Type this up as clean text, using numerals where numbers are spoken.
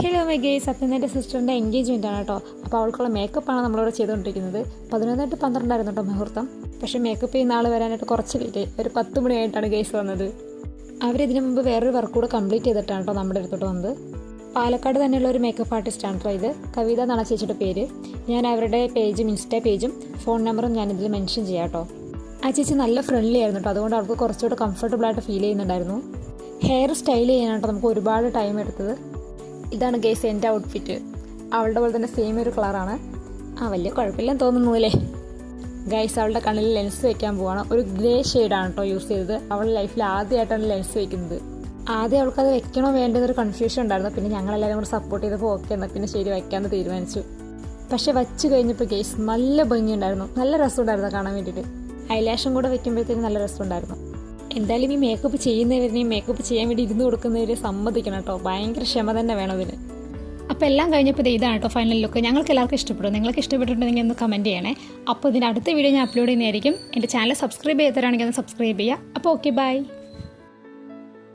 Hello my guys, സത്യൻ്റെ സിസ്റ്ററിൻ്റെ engagement ആണ് കേട്ടോ. അപ്പോൾ അവൾക്കുള്ള മേക്കപ്പാണ് നമ്മളിവിടെ ചെയ്തുകൊണ്ടിരിക്കുന്നത്. 11 to 12 ആയിരുന്നു കേട്ടോ മുഹൂർത്തം. പക്ഷേ മേക്കപ്പ് ചെയ്യുന്ന ആൾ വരാനായിട്ട് കുറച്ച് ലേറ്റ്, ഒരു 10 മണിയായിട്ടാണ് ഗേസ് വന്നത്. അവരിതിനു മുമ്പ് വേറൊരു വർക്ക് കൂടെ കംപ്ലീറ്റ് ചെയ്തിട്ടാണ് കേട്ടോ നമ്മുടെ അടുത്തോട്ട് വന്നത്. പാലക്കാട് തന്നെയുള്ള ഒരു മേക്കപ്പ് ആർട്ടിസ്റ്റാണ് കേട്ടോ ഇത്. കവിത എന്നാണ് ചേച്ചിയുടെ പേര്. ഞാൻ അവരുടെ പേജും ഇൻസ്റ്റാ പേജും ഫോൺ നമ്പറും ഞാനിതിൽ മെൻഷൻ ചെയ്യാം കേട്ടോ. ആ ചേച്ചി നല്ല ഫ്രണ്ട്ലി ആയിരുന്നു കേട്ടോ. അതുകൊണ്ട് അവർക്ക് കുറച്ചുകൂടെ കംഫർട്ടബിൾ ആയിട്ട് ഫീൽ ചെയ്യുന്നുണ്ടായിരുന്നു. ഹെയർ സ്റ്റൈൽ ചെയ്യാനായിട്ടോ നമുക്ക് ഒരുപാട് ടൈം എടുത്തത്. ഇതാണ് ഗേസ് എൻ്റെ ഔട്ട്ഫിറ്റ്. അവളുടെ പോലെ തന്നെ സെയിം ഒരു കളറാണ്. വലിയ കുഴപ്പമില്ലെന്ന് തോന്നുന്നു അല്ലേ. ഗൈസ്, അവളുടെ കണ്ണിൽ ലെൻസ് വെക്കാൻ പോവാണ്. ഒരു ഗ്രേ ഷെയ്ഡാണ് കേട്ടോ യൂസ് ചെയ്തത്. അവളുടെ ലൈഫിൽ ആദ്യമായിട്ടാണ് ലെൻസ് വെക്കുന്നത്. ആദ്യം അവൾക്കത് വെക്കണോ വേണ്ടതൊരു കൺഫ്യൂഷൻ ഉണ്ടായിരുന്നു. പിന്നെ ഞങ്ങളെല്ലാവരും കൂടെ സപ്പോർട്ട് ചെയ്തപ്പോൾ ഓക്കെ എന്നാൽ പിന്നെ ശരി വയ്ക്കാമെന്ന് തീരുമാനിച്ചു. പക്ഷേ വച്ച് കഴിഞ്ഞപ്പോൾ ഗേസ് നല്ല ഭംഗിയുണ്ടായിരുന്നു, നല്ല രസമുണ്ടായിരുന്നു കാണാൻ വേണ്ടിയിട്ട്. ഐലാഷും കൂടെ വെക്കുമ്പോഴത്തേക്കും നല്ല രസമുണ്ടായിരുന്നു. എന്തായാലും ഈ മേക്കപ്പ് ചെയ്യുന്നവരെയും മേക്കപ്പ് ചെയ്യാൻ വേണ്ടി ഇരുന്ന് കൊടുക്കുന്നവരെ സമ്മതിക്കണം കേട്ടോ. ഭയങ്കര ക്ഷമ തന്നെ വേണം ഇതിന്. അപ്പോൾ എല്ലാം കഴിഞ്ഞപ്പോൾ ഇതാണ് കേട്ടോ ഫൈനൽ ലുക്ക്. ഞങ്ങൾക്ക് എല്ലാവർക്കും ഇഷ്ടപ്പെടും. നിങ്ങൾക്ക് ഇഷ്ടപ്പെട്ടിട്ടുണ്ടെങ്കിൽ ഒന്ന് കമൻറ്റ് ചെയ്യണേ. അപ്പോൾ ഇതിൻ്റെ അടുത്ത വീഡിയോ ഞാൻ അപ്ലോഡ് ചെയ്യുന്നതായിരിക്കും. എൻ്റെ ചാനൽ സബ്സ്ക്രൈബ് ചെയ്തവരാണെങ്കിൽ ഒന്ന് സബ്സ്ക്രൈബ് ചെയ്യുക. അപ്പോൾ ഓക്കെ, ബൈ.